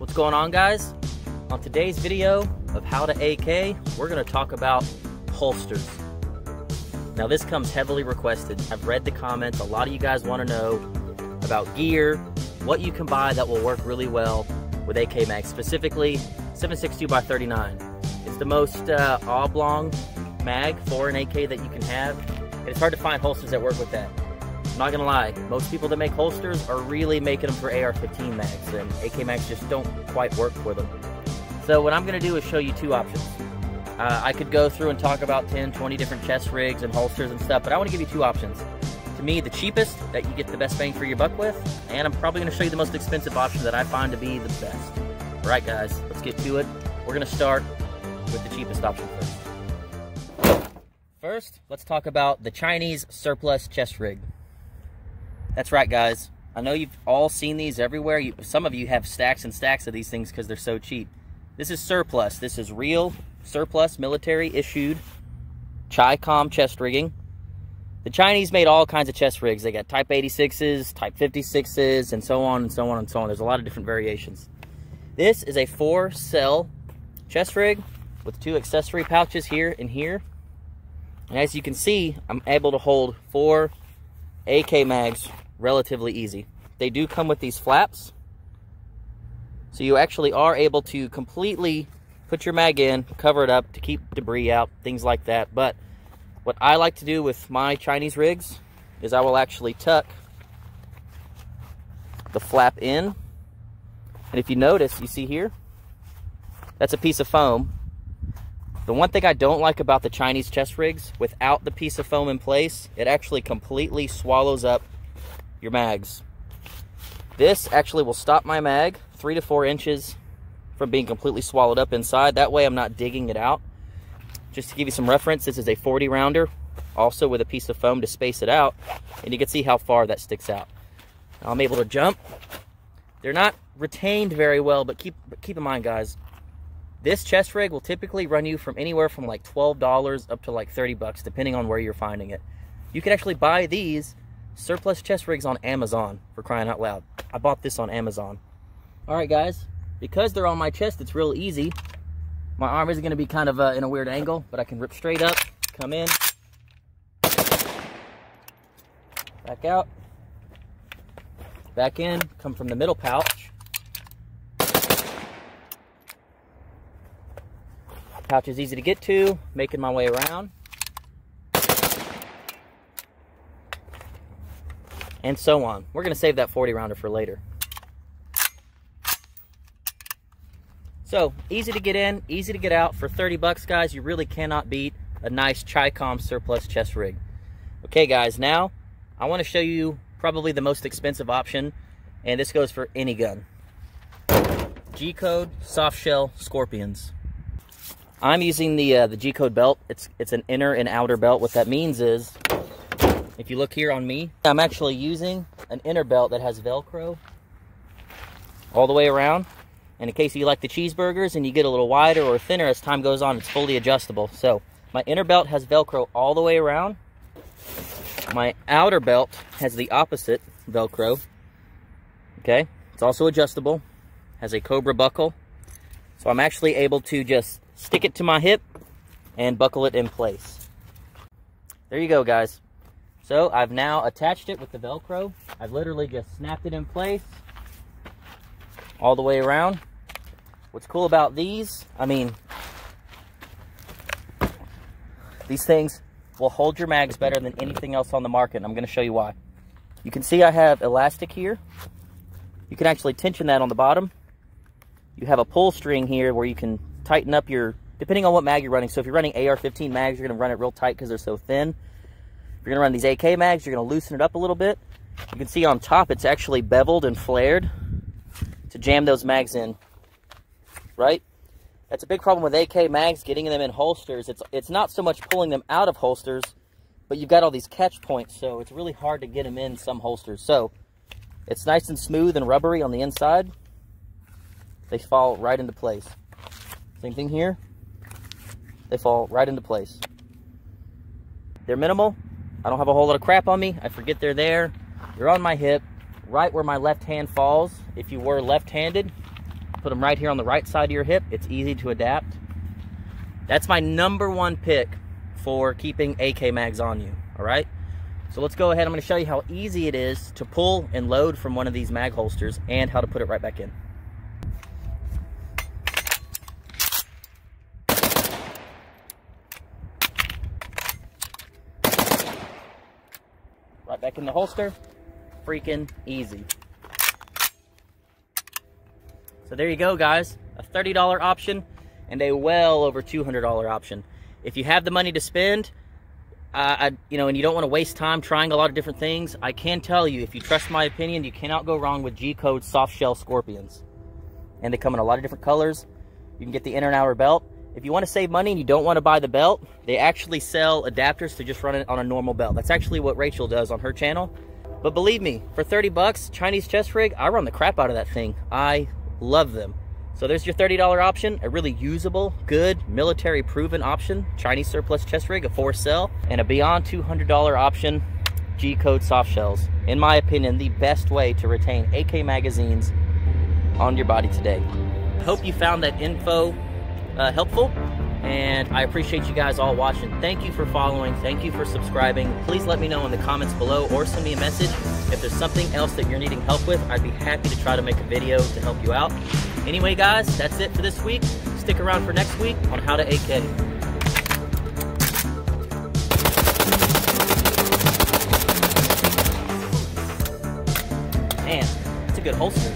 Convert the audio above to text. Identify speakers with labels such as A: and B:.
A: What's going on, guys? On today's video of how to AK, we're going to talk about holsters. Now this comes heavily requested. I've read the comments. A lot of you guys want to know about gear, what you can buy that will work really well with AK mags, specifically 7.62x39. It's the most oblong mag for an AK that you can have, and it's hard to find holsters that work with that. I'm not gonna lie, most people that make holsters are really making them for AR-15 mags, and AK mags just don't quite work for them. So what I'm gonna do is show you two options. I could go through and talk about 10, 20 different chest rigs and holsters and stuff, but I wanna give you two options. To me, the cheapest that you get the best bang for your buck with, and I'm probably gonna show you the most expensive option that I find to be the best. All right, guys, let's get to it. We're gonna start with the cheapest option first. First, let's talk about the Chinese surplus chest rig. That's right, guys. I know you've all seen these everywhere. Some of you have stacks and stacks of these things because they're so cheap. This is surplus. This is real surplus military issued Trycom chest rigging. The Chinese made all kinds of chest rigs. They got Type 86s, Type 56s, and so on and so on and so on. There's a lot of different variations. This is a 4-cell chest rig with 2 accessory pouches here and here. And as you can see, I'm able to hold 4 AK mags relatively easy. They do come with these flaps, so you actually are able to completely put your mag in, cover it up to keep debris out, things like that. But what I like to do with my Chinese rigs is I will actually tuck the flap in, and if you notice, you see here, that's a piece of foam. The one thing I don't like about the Chinese chest rigs, without the piece of foam in place, it actually completely swallows up your mags. This actually will stop my mag 3 to 4 inches from being completely swallowed up inside. That way I'm not digging it out. Just to give you some reference, this is a 40 rounder, also with a piece of foam to space it out, and you can see how far that sticks out. Now I'm able to jump. They're not retained very well, but keep in mind, guys, this chest rig will typically run you from anywhere from like $12 up to like 30 bucks, depending on where you're finding it. You can actually buy these surplus chest rigs on Amazon, for crying out loud. I bought this on Amazon. All right, guys, because they're on my chest, it's real easy. My arm is gonna be kind of in a weird angle, but I can rip straight up, come in, back out, back in, come from the middle pouch. Pouch is easy to get to, making my way around. And so on. We're going to save that 40 rounder for later. So, easy to get in, easy to get out. For 30 bucks, guys, you really cannot beat a nice Trycom surplus chest rig. Okay, guys, now I want to show you probably the most expensive option, and this goes for any gun. Gcode soft shell Scorpions. I'm using the Gcode belt. It's an inner and outer belt. What that means is, if you look here on me, I'm actually using an inner belt that has Velcro all the way around. And in case you like the cheeseburgers and you get a little wider or thinner as time goes on, it's fully adjustable. So my inner belt has Velcro all the way around. My outer belt has the opposite Velcro. Okay, it's also adjustable. Has a Cobra buckle. So I'm actually able to just stick it to my hip and buckle it in place. There you go, guys. So I've now attached it with the Velcro. I've literally just snapped it in place all the way around. What's cool about these, I mean, these things will hold your mags better than anything else on the market, and I'm going to show you why. You can see I have elastic here. You can actually tension that on the bottom. You have a pull string here where you can tighten up your, depending on what mag you're running. So if you're running AR-15 mags, you're going to run it real tight because they're so thin. If you're going to run these AK mags, you're going to loosen it up a little bit. You can see on top it's actually beveled and flared to jam those mags in, right? That's a big problem with AK mags, getting them in holsters. It's not so much pulling them out of holsters, but you've got all these catch points, so it's really hard to get them in some holsters. So it's nice and smooth and rubbery on the inside. They fall right into place. Same thing here. They fall right into place. They're minimal. I don't have a whole lot of crap on me. I forget they're there. They're on my hip, right where my left hand falls. If you were left-handed, Put them right here on the right side of your hip. It's easy to adapt. That's my #1 pick for keeping AK mags on you, all right? So let's go ahead. I'm gonna show you how easy it is to pull and load from one of these mag holsters and how to put it right back in. Right back in the holster, freaking easy. So there you go, guys. A $30 option and a well over $200 option. If you have the money to spend, and you don't want to waste time trying a lot of different things, I can tell you, if you trust my opinion, you cannot go wrong with Gcode soft shell scorpions. And they come in a lot of different colors. You can get the inner and outer belt. If you want to save money and you don't want to buy the belt, they actually sell adapters to just run it on a normal belt. That's actually what Rachel does on her channel. But believe me, for 30 bucks, Chinese chest rig, I run the crap out of that thing. I love them. So there's your $30 option, a really usable, good, military-proven option, Chinese surplus chest rig, a 4-cell, and a beyond $200 option, Gcode soft shells. In my opinion, the best way to retain AK magazines on your body today. Hope you found that info helpful, and I appreciate you guys all watching. Thank you for following. Thank you for subscribing. Please let me know in the comments below or send me a message if there's something else that you're needing help with. I'd be happy to try to make a video to help you out. Anyway, guys, that's it for this week. Stick around for next week on How to AK. Man, it's a good holster.